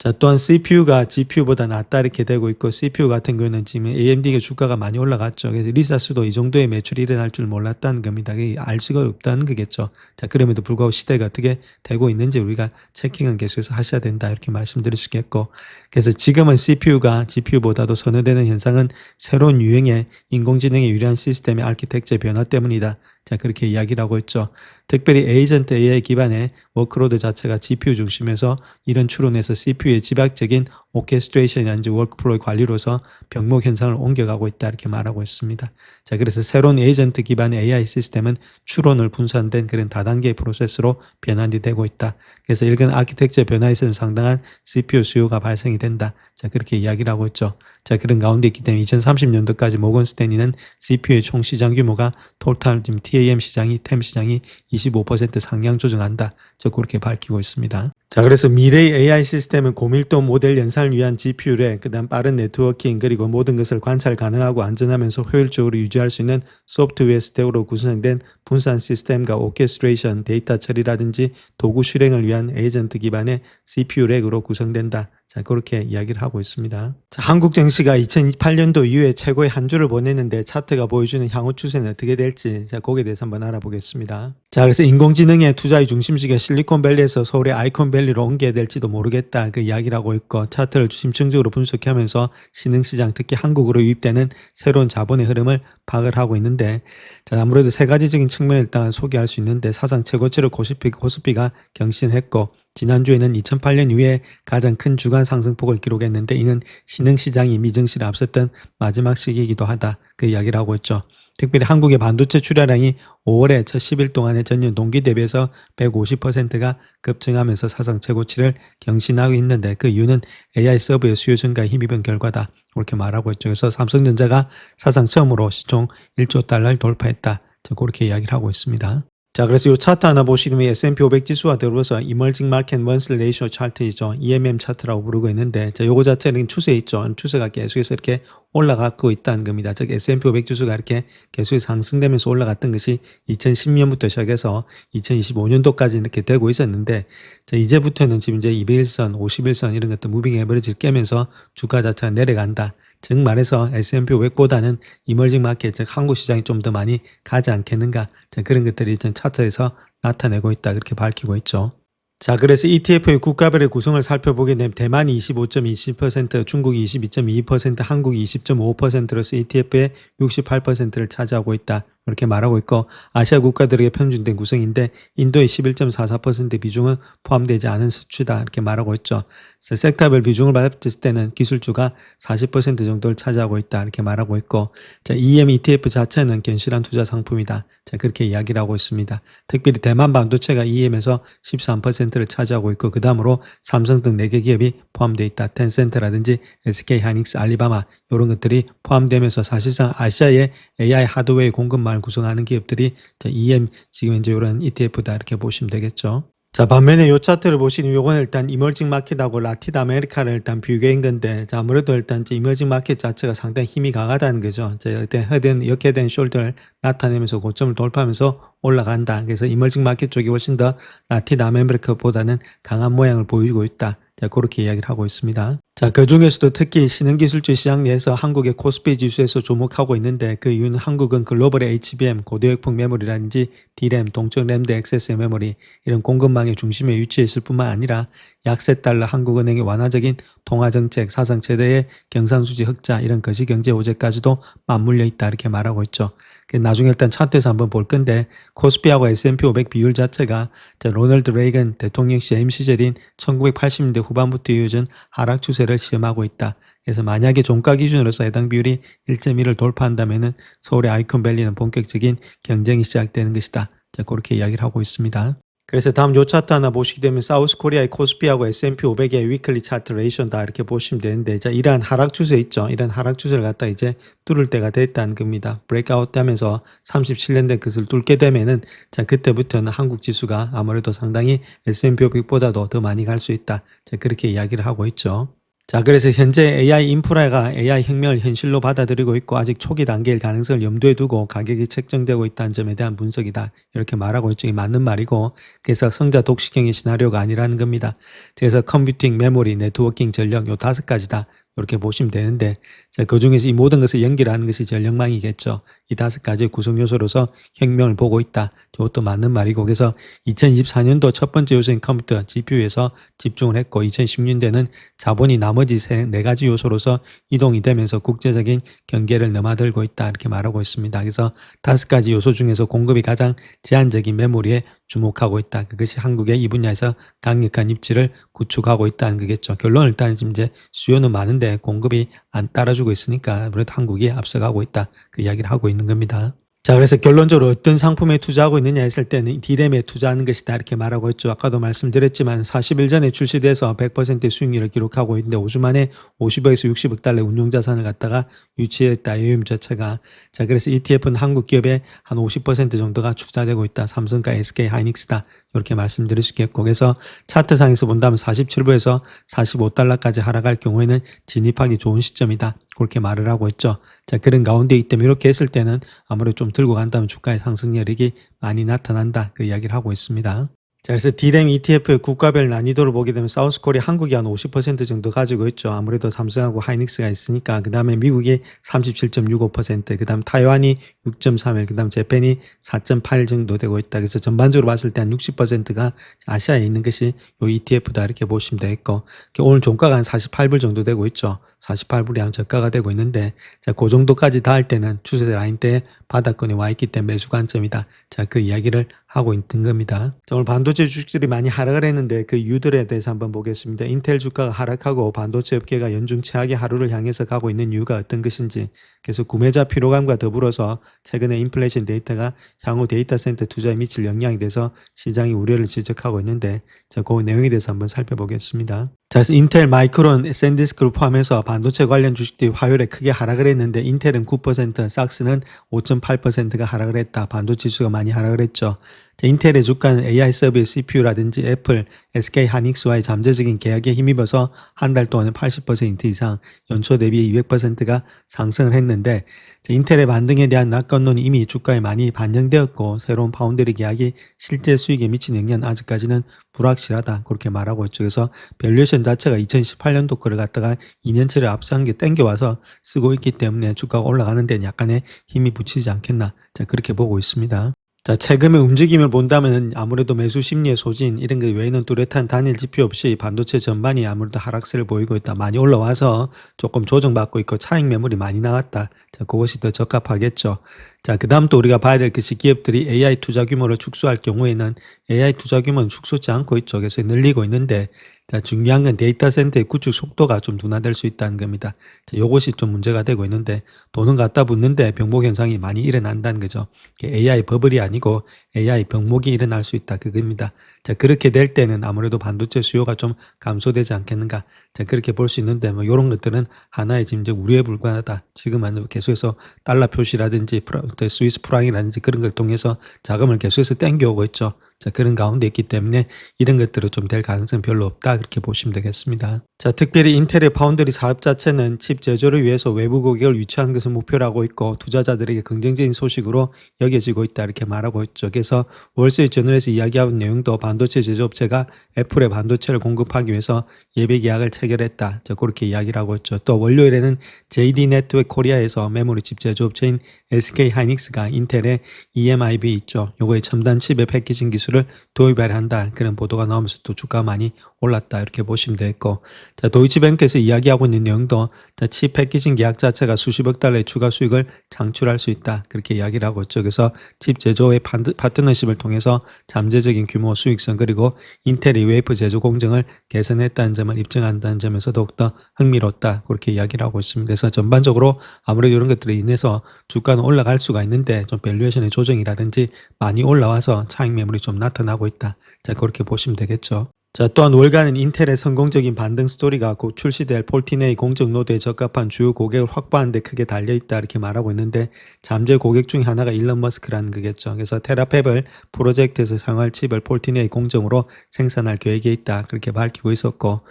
자, 또한 CPU가 GPU보다 낫다 이렇게 되고 있고, CPU 같은 경우는 지금 AMD가 주가가 많이 올라갔죠. 그래서 리사스도 이 정도의 매출이 일어날 줄 몰랐다는 겁니다. 알 수가 없다는 거겠죠. 자, 그럼에도 불구하고 시대가 어떻게 되고 있는지 우리가 체킹은 계속해서 하셔야 된다 이렇게 말씀드릴 수 있겠고, 그래서 지금은 CPU가 GPU보다도 선호되는 현상은 새로운 유형의 인공지능에 유리한 시스템의 아키텍처 변화 때문이다. 자, 그렇게 이야기를 하고 있죠. 특별히 에이전트 AI 기반의 워크로드 자체가 GPU 중심에서 이런 추론에서 CPU의 집약적인 오케스트레이션이라든지 워크플로우 관리로서 병목 현상을 옮겨가고 있다 이렇게 말하고 있습니다. 자, 그래서 새로운 에이전트 기반의 AI 시스템은 추론을 분산된 그런 다단계의 프로세스로 변환이 되고 있다. 그래서 이런 아키텍처 변화에서는 상당한 CPU 수요가 발생이 된다. 자, 그렇게 이야기를 하고 있죠. 자, 그런 가운데 있기 때문에 2030년도까지 모건 스탠리는 CPU의 총 시장 규모가 토탈 지금 TAM 시장이 템 시장이 25% 상향 조정한다. 저 그렇게 밝히고 있습니다. 자, 그래서 미래의 AI 시스템은 고밀도 모델 연산을 위한 GPU래, 그다음 빠른 네트워킹, 그리고 모든 것을 관찰 가능하고 안전하면서 효율적으로 유지할 수 있는 소프트웨어 스택으로 구성된 분산 시스템과 오케스트레이션, 데이터 처리라든지 도구 실행을 위한 에이전트 기반의 CPU 렉으로 구성된다. 자, 그렇게 이야기를 하고 있습니다. 자, 한국 증시가 2028년도 이후에 최고의 한 주를 보냈는데 차트가 보여주는 향후 추세는 어떻게 될지, 자, 거기에 대해서 한번 알아보겠습니다. 자, 그래서 인공지능의 투자의 중심지가 실리콘밸리에서 서울의 아이콘밸리로 옮겨야 될지도 모르겠다 그 이야기를 하고 있고, 차트를 심층적으로 분석하면서 신흥시장, 특히 한국으로 유입되는 새로운 자본의 흐름을 파악을 하고 있는데, 자, 아무래도 세 가지적인 측면을 일단 소개할 수 있는데, 사상 최고치를 코스피가 경신했고, 지난주에는 2008년 이후에 가장 큰 주간 상승폭을 기록했는데, 이는 신흥시장이 미증시를 앞섰던 마지막 시기이기도 하다 그 이야기를 하고 있죠. 특별히 한국의 반도체 출하량이 5월에 첫 10일 동안의 전년 동기 대비해서 150%가 급증하면서 사상 최고치를 경신하고 있는데, 그 이유는 AI 서버의 수요 증가에 힘입은 결과다. 그렇게 말하고 있죠. 그래서 삼성전자가 사상 처음으로 시총 1조 달러를 돌파했다. 그렇게 이야기를 하고 있습니다. 자, 그래서 이 차트 하나 보시면 S&P 500 지수와 더불어서 Emerging Market Monthly Ratio 차트이죠. EMM 차트라고 부르고 있는데, 자, 요거 자체는 추세 있죠. 추세가 계속해서 이렇게 올라가고 있다는 겁니다. 즉, S&P 500 지수가 이렇게 계속 상승되면서 올라갔던 것이 2010년부터 시작해서 2025년도까지 이렇게 되고 있었는데, 자, 이제부터는 지금 이제 200일선, 50일선 이런 것들 무빙 에버리지를 깨면서 주가 자체가 내려간다. 즉 말해서 S&P 500보다는 이머징 마켓, 즉 한국 시장이 좀 더 많이 가지 않겠는가. 자, 그런 것들이 전 차트에서 나타내고 있다. 그렇게 밝히고 있죠. 자, 그래서 ETF의 국가별의 구성을 살펴보게 되면 대만이 25.20%, 중국이 22.2%, 한국이 20.5%로서 ETF의 68%를 차지하고 있다. 이렇게 말하고 있고, 아시아 국가들에게 편중된 구성인데 인도의 11.44% 비중은 포함되지 않은 수치다. 이렇게 말하고 있죠. 그래서 섹터별 비중을 봤을 때는 기술주가 40% 정도를 차지하고 있다. 이렇게 말하고 있고, 자, EM ETF 자체는 견실한 투자 상품이다. 자, 그렇게 이야기를 하고 있습니다. 특별히 대만 반도체가 EM에서 13%를 차지하고 있고, 그 다음으로 삼성 등 4개 기업이 포함되어 있다. 텐센트라든지 SK 하이닉스, 알리바마 이런 것들이 포함되면서 사실상 아시아의 AI 하드웨어 공급망을 구성하는 기업들이 EM 지금 이제 이런 ETF다 이렇게 보시면 되겠죠. 자, 반면에 요 차트를 보시면 요거는 일단 이머징 마켓하고 라틴 아메리카를 일단 비교한 건데, 자, 아무래도 일단 이머징 마켓 자체가 상당히 힘이 강하다는 거죠. 자, 이때 이렇게 된 숄더를 나타내면서 고점을 돌파하면서 올라간다. 그래서 이머징 마켓 쪽이 훨씬 더 라틴 아메리카보다는 강한 모양을 보이고 있다. 자, 그렇게 이야기를 하고 있습니다. 자, 그 중에서도 특히 신흥기술주 시장 내에서 한국의 코스피 지수에서 주목하고 있는데, 그 이유는 한국은 글로벌의 HBM, 고도역폭 메모리라든지 D램, 동적 램드 액세스 메모리 이런 공급망의 중심에 위치해 있을 뿐만 아니라 약세 달러, 한국은행의 완화적인 통화정책, 사상 최대의 경상수지 흑자 이런 거시경제 호재까지도 맞물려 있다 이렇게 말하고 있죠. 나중에 일단 차트에서 한번 볼 건데, 코스피하고 S&P 500 비율 자체가 로널드 레이건 대통령 재임 시절인 1980년대 후반부터 이어진 하락 추세를 시험하고 있다. 그래서 만약에 종가 기준으로서 해당 비율이 1.1을 돌파한다면은 서울의 아이콘밸리는 본격적인 경쟁이 시작되는 것이다. 자, 그렇게 이야기를 하고 있습니다. 그래서 다음 요 차트 하나 보시게 되면 사우스코리아의 코스피하고 S&P 500의 위클리 차트 레이션다 이렇게 보시면 되는데, 자, 이러한 하락 추세 있죠. 이런 하락 추세를 갖다 이제 뚫을 때가 됐다는 겁니다. 브레이크아웃 하면서 37년 된 것을 뚫게 되면은, 자, 그때부터는 한국 지수가 아무래도 상당히 S&P 500보다도 더 많이 갈 수 있다. 자, 그렇게 이야기를 하고 있죠. 자, 그래서 현재 AI 인프라가 AI 혁명을 현실로 받아들이고 있고 아직 초기 단계일 가능성을 염두에 두고 가격이 책정되고 있다는 점에 대한 분석이다. 이렇게 말하고 있죠. 이 맞는 말이고, 그래서 성자 독식형의 시나리오가 아니라는 겁니다. 그래서 컴퓨팅, 메모리, 네트워킹, 전력 요 5가지다. 이렇게 보시면 되는데, 자, 그 중에서 이 모든 것을 연결하는 것이 전력망이겠죠. 이 5가지의 구성 요소로서 혁명을 보고 있다. 이것도 맞는 말이고, 그래서 2024년도 첫 번째 요소인 컴퓨터, GPU에서 집중을 했고, 2016년대는 자본이 나머지 4가지 요소로서 이동이 되면서 국제적인 경계를 넘어들고 있다. 이렇게 말하고 있습니다. 그래서 5가지 요소 중에서 공급이 가장 제한적인 메모리에 주목하고 있다. 그것이 한국의 이 분야에서 강력한 입지를 구축하고 있다는 거겠죠. 결론은 일단 지금 이제 수요는 많은데 공급이 안 따라주고 있으니까 아무래도 한국이 앞서가고 있다. 그 이야기를 하고 있는 겁니다. 자, 그래서 결론적으로 어떤 상품에 투자하고 있느냐 했을 때는 D램에 투자하는 것이다 이렇게 말하고 있죠. 아까도 말씀드렸지만 40일 전에 출시돼서 100%의 수익률을 기록하고 있는데 5주 만에 50억에서 60억 달러의 운용자산을 갖다가 유치했다. AUM 자체가. 자, 그래서 ETF는 한국 기업의 한 50% 정도가 투자되고 있다. 삼성과 SK 하이닉스다. 이렇게 말씀드릴 수 있겠고, 그래서 차트상에서 본다면 47불에서 45달러까지 하락할 경우에는 진입하기 좋은 시점이다. 그렇게 말을 하고 있죠. 자, 그런 가운데 있기 때문에 이렇게 했을 때는 아무래도 좀 들고 간다면 주가의 상승 여력이 많이 나타난다. 그 이야기를 하고 있습니다. 자, 그래서 D램 ETF의 국가별 난이도를 보게 되면 사우스코리아 한국이 한 50% 정도 가지고 있죠. 아무래도 삼성하고 하이닉스가 있으니까. 그 다음에 미국이 37.65%, 그 다음 타이완이 6.31, 그 다음 재팬이 4.8 정도 되고 있다. 그래서 전반적으로 봤을 때 한 60%가 아시아에 있는 것이 요 ETF다 이렇게 보시면 되겠고, 오늘 종가가 한 48불 정도 되고 있죠. 48불이 한 저가가 되고 있는데, 자, 그 정도까지 닿을 때는 추세 라인 때 바닥권에 와 있기 때문에 매수 관점이다. 자, 그 이야기를 하고 있는 겁니다. 자, 오늘 반도체 주식들이 많이 하락을 했는데 그 이유들에 대해서 한번 보겠습니다. 인텔 주가가 하락하고 반도체 업계가 연중 최악의 하루를 향해서 가고 있는 이유가 어떤 것인지, 그래서 구매자 피로감과 더불어서 최근에 인플레이션 데이터가 향후 데이터 센터 투자에 미칠 영향이 돼서 시장이 우려를 지적하고 있는데, 자, 그 내용에 대해서 한번 살펴보겠습니다. 자, 그래서 인텔, 마이크론, 샌디스크를 포함해서 반도체 관련 주식들이 화요일에 크게 하락을 했는데 인텔은 9%, 삭스는 5.8%가 하락을 했다. 반도체 지수가 많이 하락을 했죠. 자, 인텔의 주가는 AI 서비스 CPU라든지 애플, SK 하이닉스와의 잠재적인 계약에 힘입어서 한 달 동안에 80% 이상 연초 대비 200%가 상승을 했는데 자, 인텔의 반등에 대한 낙관론이 이미 주가에 많이 반영되었고 새로운 파운드리 계약이 실제 수익에 미치는 영향은 아직까지는 불확실하다. 그렇게 말하고 있죠. 그래서 밸류에이션 자체가 2018년도 거를 갖다가 2년치를 앞선 게 땡겨와서 쓰고 있기 때문에 주가가 올라가는 데는 약간의 힘이 붙이지 않겠나. 자, 그렇게 보고 있습니다. 자, 최근의 움직임을 본다면 아무래도 매수 심리의 소진 이런 것 외에는 뚜렷한 단일 지표 없이 반도체 전반이 아무래도 하락세를 보이고 있다. 많이 올라와서 조금 조정받고 있고 차익 매물이 많이 나왔다. 자, 그것이 더 적합하겠죠. 자, 그 다음 또 우리가 봐야 될 것이 기업들이 AI 투자 규모를 축소할 경우에는 AI 투자 규모는 축소치 않고 있죠. 그래서 늘리고 있는데 자, 중요한 건 데이터 센터의 구축 속도가 좀 둔화될 수 있다는 겁니다. 자, 요것이 좀 문제가 되고 있는데 돈은 갖다 붙는데 병목 현상이 많이 일어난다는 거죠. AI 버블이 아니고 AI 병목이 일어날 수 있다 그겁니다. 자, 그렇게 될 때는 아무래도 반도체 수요가 좀 감소되지 않겠는가. 자, 그렇게 볼 수 있는데 뭐 이런 것들은 하나의 지금 이제 우려에 불과하다. 지금은 계속해서 달러 표시라든지 스위스 프랑이라든지 그런 걸 통해서 자금을 계속해서 땡겨오고 있죠. 자, 그런 가운데 있기 때문에 이런 것들은 좀 될 가능성은 별로 없다. 그렇게 보시면 되겠습니다. 자, 특별히 인텔의 파운드리 사업 자체는 칩 제조를 위해서 외부 고객을 유치하는 것을 목표로 하고 있고 투자자들에게 긍정적인 소식으로 여겨지고 있다. 이렇게 말하고 있죠. 그래서 월스트리트저널에서 이야기하는 내용도 반도체 제조업체가 애플의 반도체를 공급하기 위해서 예비 계약을 체결했다. 자, 그렇게 이야기를 하고 있죠. 또 월요일에는 JD 네트워크 코리아에서 메모리 칩 제조업체인 SK 하이닉스가 인텔의 EMIB 있죠. 요거의 첨단 칩의 패키징 기술을 도입을 한다. 그런 보도가 나오면서 또 주가가 많이 올랐다. 이렇게 보시면 되겠고. 자, 도이치뱅크에서 이야기하고 있는 내용도 자, 칩 패키징 계약 자체가 수십억 달러의 추가 수익을 창출할 수 있다. 그렇게 이야기를 하고 있죠. 그래서 칩 제조의 파트너십을 통해서 잠재적인 규모 수익성 그리고 인텔의 웨이프 제조 공정을 개선했다는 점을 입증한다는 점에서 더욱더 흥미롭다. 그렇게 이야기를 하고 있습니다. 그래서 전반적으로 아무래도 이런 것들에 인해서 주가는 올라갈 수가 있는데 좀 밸류에이션의 조정이라든지 많이 올라와서 차익 매물이 좀 나타나고 있다. 자, 그렇게 보시면 되겠죠. 자, 또한 월간은 인텔의 성공적인 반등 스토리가 곧 출시될 14A 공정 노드에 적합한 주요 고객을 확보하는 데 크게 달려있다 이렇게 말하고 있는데 잠재 고객 중에 하나가 일론 머스크라는 거겠죠. 그래서 테라팹을 프로젝트에서 사용할 칩을 14A 공정으로 생산할 계획에 있다 그렇게 밝히고 있었고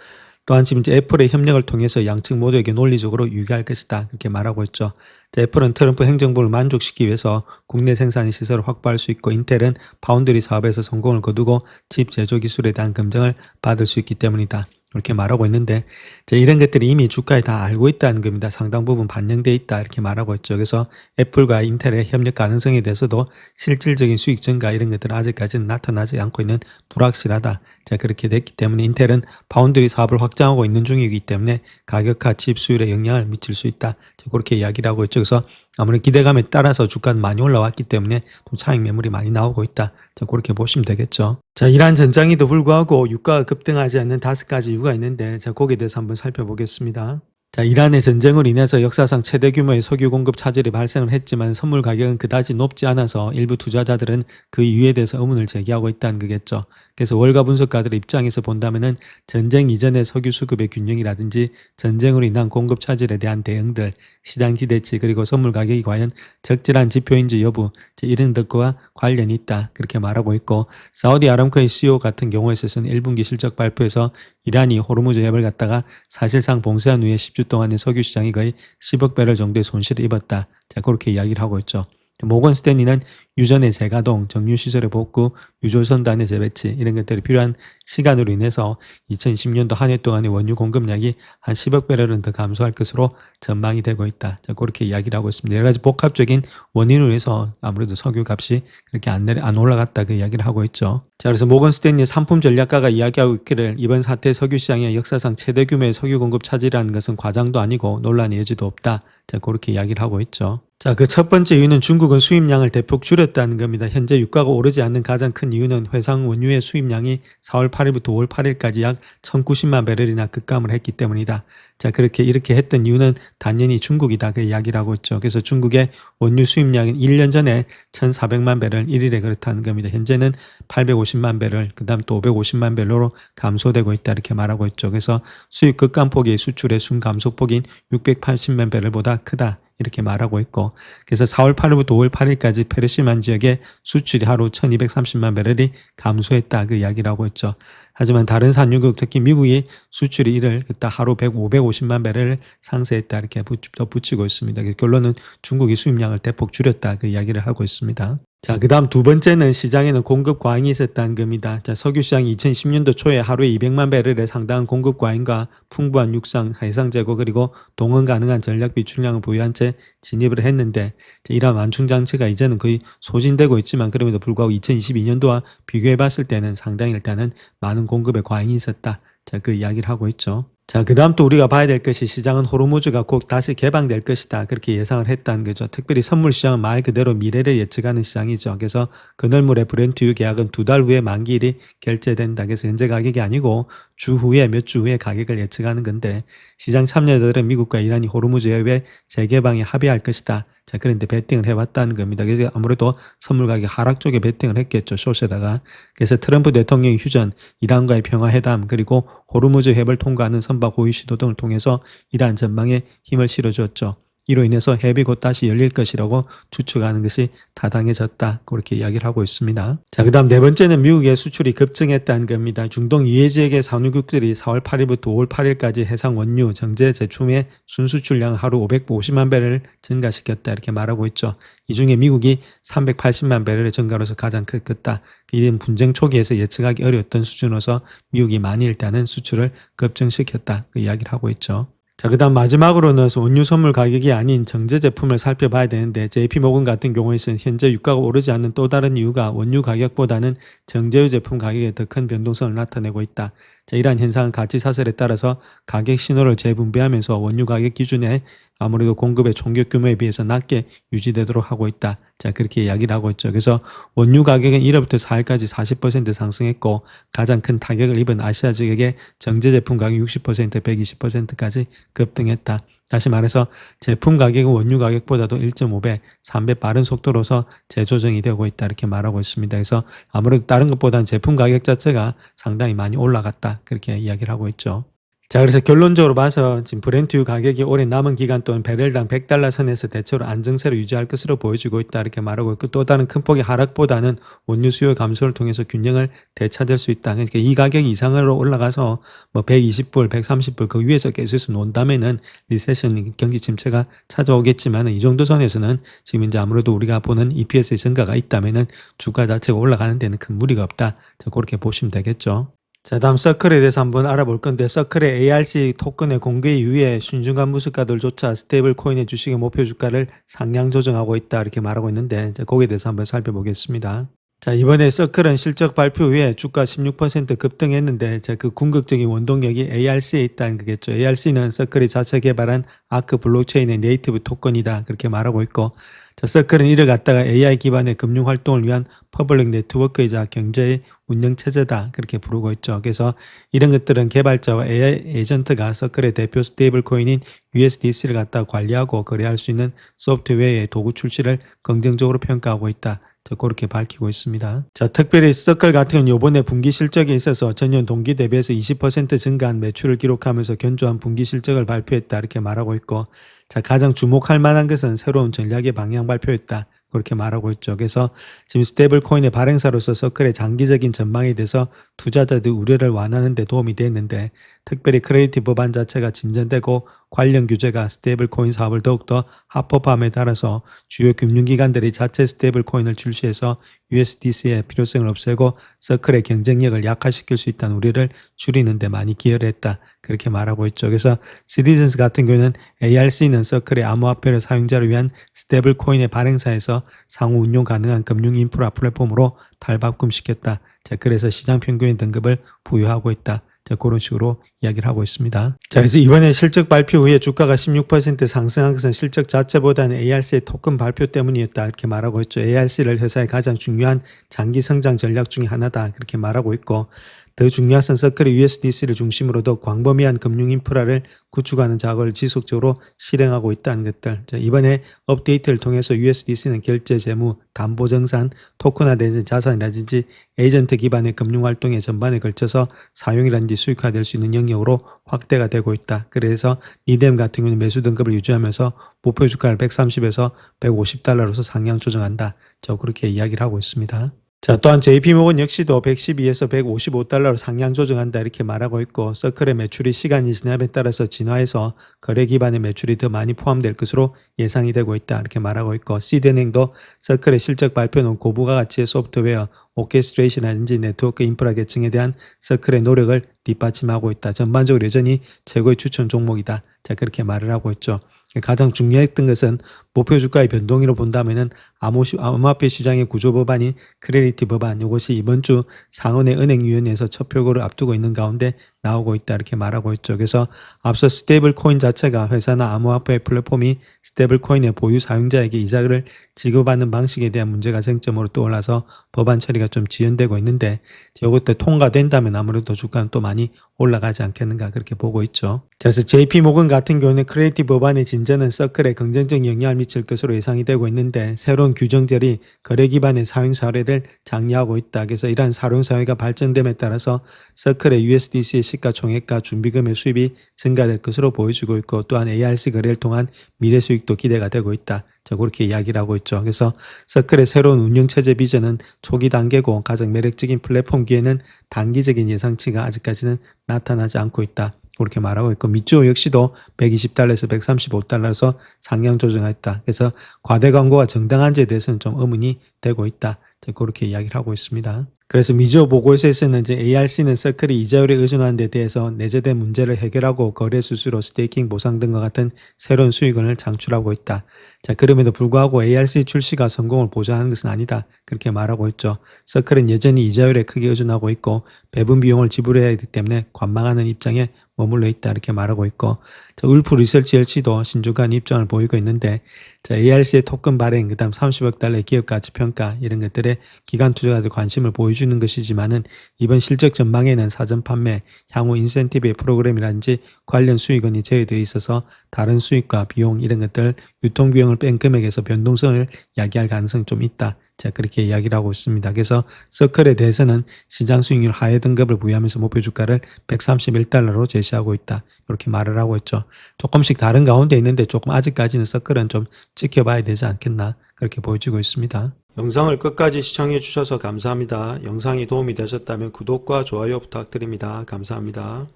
또한 지금 이제 애플의 협력을 통해서 양측 모두에게 논리적으로 유익할 것이다 그렇게 말하고 있죠. 자, 애플은 트럼프 행정부를 만족시키기 위해서 국내 생산의 시설을 확보할 수 있고 인텔은 파운드리 사업에서 성공을 거두고 칩 제조 기술에 대한 검증을 받을 수 있기 때문이다. 이렇게 말하고 있는데 이런 것들이 이미 주가에 다 알고 있다는 겁니다. 상당 부분 반영돼 있다 이렇게 말하고 있죠. 그래서 애플과 인텔의 협력 가능성에 대해서도 실질적인 수익 증가 이런 것들은 아직까지는 나타나지 않고 있는 불확실하다. 자, 그렇게 됐기 때문에 인텔은 파운드리 사업을 확장하고 있는 중이기 때문에 가격과 칩 수율에 영향을 미칠 수 있다. 자, 그렇게 이야기를 하고 있죠. 그래서 아무래도 기대감에 따라서 주가는 많이 올라왔기 때문에 또 차익 매물이 많이 나오고 있다. 자, 그렇게 보시면 되겠죠. 자, 이러한 전장에도 불구하고 유가가 급등하지 않는 5가지 이유가 있는데 자, 거기에 대해서 한번 살펴보겠습니다. 자, 이란의 전쟁으로 인해서 역사상 최대 규모의 석유 공급 차질이 발생을 했지만 선물 가격은 그다지 높지 않아서 일부 투자자들은 그 이유에 대해서 의문을 제기하고 있다는 거겠죠. 그래서 월가 분석가들의 입장에서 본다면은 전쟁 이전의 석유 수급의 균형이라든지 전쟁으로 인한 공급 차질에 대한 대응들, 시장 기대치 그리고 선물 가격이 과연 적절한 지표인지 여부 이런 것과 관련이 있다 그렇게 말하고 있고 사우디 아람코의 CEO 같은 경우에 있어서는 1분기 실적 발표에서 이란이 호르무즈 해협을 갖다가 사실상 봉쇄한 후에 10주 동안의 석유 시장이 거의 10억 배럴 정도의 손실을 입었다. 자, 그렇게 이야기를 하고 있죠. 모건 스탠리는 유전의 재가동, 정유시설의 복구, 유조선단의 재배치 이런 것들이 필요한 시간으로 인해서 2020년도 한 해 동안의 원유 공급량이 한 10억 배럴은 더 감소할 것으로 전망이 되고 있다. 자, 그렇게 이야기를 하고 있습니다. 여러 가지 복합적인 원인으로 해서 아무래도 석유 값이 그렇게 안 올라갔다 그 이야기를 하고 있죠. 자, 그래서 모건 스탠리 상품 전략가가 이야기하고 있기를 이번 사태 석유 시장의 역사상 최대 규모의 석유 공급 차질이라는 것은 과장도 아니고 논란의 여지도 없다. 자, 그렇게 이야기를 하고 있죠. 자, 그 첫 번째 이유는 중국은 수입량을 대폭 줄였 줄였다는 겁니다. 현재 유가가 오르지 않는 가장 큰 이유는 회상 원유의 수입량이 4월 8일부터 5월 8일까지 약 1,090만 배럴이나 급감을 했기 때문이다. 자, 이렇게 했던 이유는 단연히 중국이다. 그 이야기를 하고 있죠. 그래서 중국의 원유 수입량은 1년 전에 1,400만 배럴 1일에 그렇다는 겁니다. 현재는 850만 배럴, 그 다음 또 550만 배럴로 감소되고 있다. 이렇게 말하고 있죠. 그래서 수입 급감폭이 수출의 순감소폭인 680만 배럴보다 크다. 이렇게 말하고 있고, 그래서 4월 8일부터 5월 8일까지 페르시만 지역의 수출이 하루 1230만 배럴이 감소했다. 그 이야기를 하고 있죠. 하지만 다른 산유국, 특히 미국이 수출이 이를 하루 550만 배럴을 상쇄했다. 이렇게 덧붙이고 있습니다. 결론은 중국이 수입량을 대폭 줄였다. 그 이야기를 하고 있습니다. 자, 그 다음 두 번째는 시장에는 공급 과잉이 있었다는 겁니다. 자, 석유 시장이 2010년도 초에 하루에 200만 배럴에 상당한 공급 과잉과 풍부한 육상, 해상 재고 그리고 동원 가능한 전략비 출량을 보유한 채 진입을 했는데, 자, 이러한 완충 장치가 이제는 거의 소진되고 있지만 그럼에도 불구하고 2022년도와 비교해 봤을 때는 상당히 일단은 많은 공급에 과잉이 있었다. 자, 그 이야기를 하고 있죠. 자, 그 다음 또 우리가 봐야 될 것이 시장은 호르무즈가 곧 다시 개방될 것이다. 그렇게 예상을 했다는 거죠. 특별히 선물 시장은 말 그대로 미래를 예측하는 시장이죠. 그래서 그늘물의 브렌트유 계약은 2달 후에 만기일이 결제된다. 그래서 현재 가격이 아니고 주 후에 몇 주 후에 가격을 예측하는 건데, 시장 참여자들은 미국과 이란이 호르무즈 해협의 재개방에 합의할 것이다. 자, 그런데 베팅을 해왔다는 겁니다. 그래서 아무래도 선물 가격 하락 쪽에 베팅을 했겠죠. 숏에다가. 그래서 트럼프 대통령의 휴전, 이란과의 평화회담, 그리고 호르무즈 해협을 통과하는 선박 호위 시도 등을 통해서 이러한 전망에 힘을 실어주었죠. 이로 인해서 해협이 곧 다시 열릴 것이라고 추측하는 것이 타당해졌다. 그렇게 이야기를 하고 있습니다. 자, 그 다음 네 번째는 미국의 수출이 급증했다는 겁니다. 중동 이해 지역의 산유국들이 4월 8일부터 5월 8일까지 해상 원유, 정제 제품의 순수출량 하루 550만 배럴을 증가시켰다. 이렇게 말하고 있죠. 이 중에 미국이 380만 배럴의 증가로서 가장 컸다. 이는 분쟁 초기에서 예측하기 어려웠던 수준으로서 미국이 많이 일단은 수출을 급증시켰다. 그 이야기를 하고 있죠. 자, 그 다음 마지막으로는 원유 선물 가격이 아닌 정제 제품을 살펴봐야 되는데, JP모건 같은 경우에는 현재 유가가 오르지 않는 또 다른 이유가 원유 가격보다는 정제유 제품 가격에 더 큰 변동성을 나타내고 있다. 자, 이러한 현상은 가치 사슬에 따라서 가격 신호를 재분배하면서 원유 가격 기준에 아무래도 공급의 총격 규모에 비해서 낮게 유지되도록 하고 있다. 자, 그렇게 이야기를 하고 있죠. 그래서 원유 가격은 1월부터 4일까지 40% 상승했고, 가장 큰 타격을 입은 아시아 지역의 정제 제품 가격 60%, 120%까지 급등했다. 다시 말해서 제품 가격은 원유 가격보다도 1.5배, 3배 빠른 속도로서 재조정이 되고 있다. 이렇게 말하고 있습니다. 그래서 아무래도 다른 것보다는 제품 가격 자체가 상당히 많이 올라갔다. 그렇게 이야기를 하고 있죠. 자, 그래서 결론적으로 봐서 지금 브렌트유 가격이 올해 남은 기간 동안 배럴당 100달러 선에서 대체로 안정세를 유지할 것으로 보여지고 있다. 이렇게 말하고 있고, 또 다른 큰 폭의 하락보다는 원유 수요 감소를 통해서 균형을 되찾을 수 있다. 그러니까 이 가격 이상으로 올라가서 뭐 120불, 130불 그 위에서 계속해서 논다면은 리세션, 경기 침체가 찾아오겠지만, 이 정도 선에서는 지금 이제 아무래도 우리가 보는 EPS의 증가가 있다면은 주가 자체가 올라가는 데는 큰 무리가 없다. 자, 그렇게 보시면 되겠죠. 자, 다음 서클에 대해서 한번 알아볼 건데, 서클의 ARC 토큰의 공개 이후에 순중간 무수가들조차 스테이블 코인의 주식의 목표 주가를 상향 조정하고 있다. 이렇게 말하고 있는데, 자, 거기에 대해서 한번 살펴보겠습니다. 자, 이번에 서클은 실적 발표 후에 주가 16% 급등했는데, 자, 그 궁극적인 원동력이 ARC에 있다는 거겠죠. ARC는 서클이 자체 개발한 아크 블록체인의 네이티브 토큰이다. 그렇게 말하고 있고, 자, 서클은 이를 갖다가 AI 기반의 금융 활동을 위한 퍼블릭 네트워크이자 경제의 운영 체제다. 그렇게 부르고 있죠. 그래서 이런 것들은 개발자와 AI 에이전트가 서클의 대표 스테이블 코인인 USDC를 갖다 관리하고 거래할 수 있는 소프트웨어의 도구 출시를 긍정적으로 평가하고 있다. 자, 그렇게 밝히고 있습니다. 자, 특별히 서클 같은 경우는 이번에 분기 실적에 있어서 전년 동기 대비해서 20% 증가한 매출을 기록하면서 견조한 분기 실적을 발표했다. 이렇게 말하고 있고, 자, 가장 주목할 만한 것은 새로운 전략의 방향 발표였다. 그렇게 말하고 있죠. 그래서 지금 스테이블 코인의 발행사로서 서클의 장기적인 전망에 대해서 투자자들 우려를 완화하는 데 도움이 됐는데, 특별히 크레디트 법안 자체가 진전되고 관련 규제가 스테이블 코인 사업을 더욱더 합법화함에 따라서 주요 금융기관들이 자체 스테이블 코인을 출시해서 USDC의 필요성을 없애고 서클의 경쟁력을 약화시킬 수 있다는 우려를 줄이는 데 많이 기여를 했다. 그렇게 말하고 있죠. 그래서 시티즌스 같은 경우는 ARC는 서클의 암호화폐를 사용자를 위한 스테이블 코인의 발행사에서 상호 운용 가능한 금융 인프라 플랫폼으로 탈바꿈시켰다. 자, 그래서 시장 평균의 등급을 부여하고 있다. 자, 그런 식으로 이야기를 하고 있습니다. 자, 그래서 이번에 실적 발표 후에 주가가 16% 상승한 것은 실적 자체보다는 ARC의 토큰 발표 때문이었다 이렇게 말하고 있죠. ARC를 회사의 가장 중요한 장기 성장 전략 중에 하나다 그렇게 말하고 있고, 더 중요한 것은 서클이 USDC를 중심으로도 광범위한 금융 인프라를 구축하는 작업을 지속적으로 실행하고 있다는 것들. 자, 이번에 업데이트를 통해서 USDC는 결제 재무, 담보 정산, 토큰화된 자산이라든지 에이전트 기반의 금융 활동의 전반에 걸쳐서 사용이라든지 수익화될 수 있는 영역으로 확대가 되고 있다. 그래서 니뎀 같은 경우는 매수 등급을 유지하면서 목표 주가를 130에서 150달러로서 상향 조정한다. 저 그렇게 이야기를 하고 있습니다. 자, 또한 JP모건 역시도 112에서 155달러로 상향 조정한다 이렇게 말하고 있고, 서클의 매출이 시간이 지남에 따라서 진화해서 거래 기반의 매출이 더 많이 포함될 것으로 예상이 되고 있다 이렇게 말하고 있고, 시드은행도 서클의 실적 발표는 고부가 가치의 소프트웨어, 오케스트레이션이라든지 네트워크 인프라 개층에 대한 서클의 노력을 뒷받침하고 있다. 전반적으로 여전히 최고의 추천 종목이다. 자, 그렇게 말을 하고 있죠. 가장 중요했던 것은 목표 주가의 변동으로 본다면은 암호화폐 시장의 구조 법안인 크레디티 법안, 이것이 이번 주 상원의 은행위원회에서 첫 표결을 앞두고 있는 가운데 나오고 있다 이렇게 말하고 있죠. 그래서 앞서 스테이블 코인 자체가 회사나 암호화폐 플랫폼이 스테이블 코인의 보유 사용자에게 이자를 지급하는 방식에 대한 문제가 쟁점으로 떠올라서 법안 처리가 좀 지연되고 있는데, 이것도 통과된다면 아무래도 주가는 또 많이 올라가지 않겠는가 그렇게 보고 있죠. 그래서 JP모건 같은 경우는 크레디티 법안의 진전은 서클에 긍정적 영향을 미칠 것으로 예상이 되고 있는데, 새로운 규정들이 거래 기반의 사용 사례를 장려하고 있다. 그래서 이러한 사용 사회가 발전됨에 따라서 서클의 USDC의 시가총액과 준비금의 수입이 증가될 것으로 보여지고 있고, 또한 ARC 거래를 통한 미래 수익도 기대가 되고 있다. 자, 그렇게 이야기를 하고 있죠. 그래서 서클의 새로운 운영체제 비전은 초기 단계고, 가장 매력적인 플랫폼 기회는 단기적인 예상치가 아직까지는 나타나지 않고 있다. 그렇게 말하고 있고, 미주호 역시도 120달러에서 135달러에서 상향 조정했다. 그래서 과대 광고가 정당한지에 대해서는 좀 의문이 되고 있다. 그렇게 이야기를 하고 있습니다. 그래서 미주호 보고서에서는 이제 ARC는 서클이 이자율에 의존하는 데 대해서 내재된 문제를 해결하고 거래 수수료, 스테이킹 보상 등과 같은 새로운 수익원을 창출하고 있다. 자, 그럼에도 불구하고 ARC 출시가 성공을 보장하는 것은 아니다. 그렇게 말하고 있죠. 서클은 여전히 이자율에 크게 의존하고 있고 배분 비용을 지불해야 하기 때문에 관망하는 입장에 머물러 있다 이렇게 말하고 있고, 자, 울프 리서치 LC도 신중한 입장을 보이고 있는데, 자, ARC의 토큰 발행, 그 다음 30억 달러의 기업 가치 평가 이런 것들에 기관 투자자들 관심을 보여주는 것이지만은, 이번 실적 전망에는 사전 판매, 향후 인센티브의 프로그램이라든지 관련 수익원이 제외되어 있어서 다른 수익과 비용 이런 것들, 유통비용을 뺀 금액에서 변동성을 야기할 가능성이 좀 있다. 자, 그렇게 이야기를 하고 있습니다. 그래서 서클에 대해서는 시장 수익률 하회 등급을 부여하면서 목표 주가를 131달러로 제시하고 있다. 이렇게 말을 하고 있죠. 조금씩 다른 가운데 있는데 조금 아직까지는 서클은 좀 지켜봐야 되지 않겠나 그렇게 보여지고 있습니다. 영상을 끝까지 시청해 주셔서 감사합니다. 영상이 도움이 되셨다면 구독과 좋아요 부탁드립니다. 감사합니다.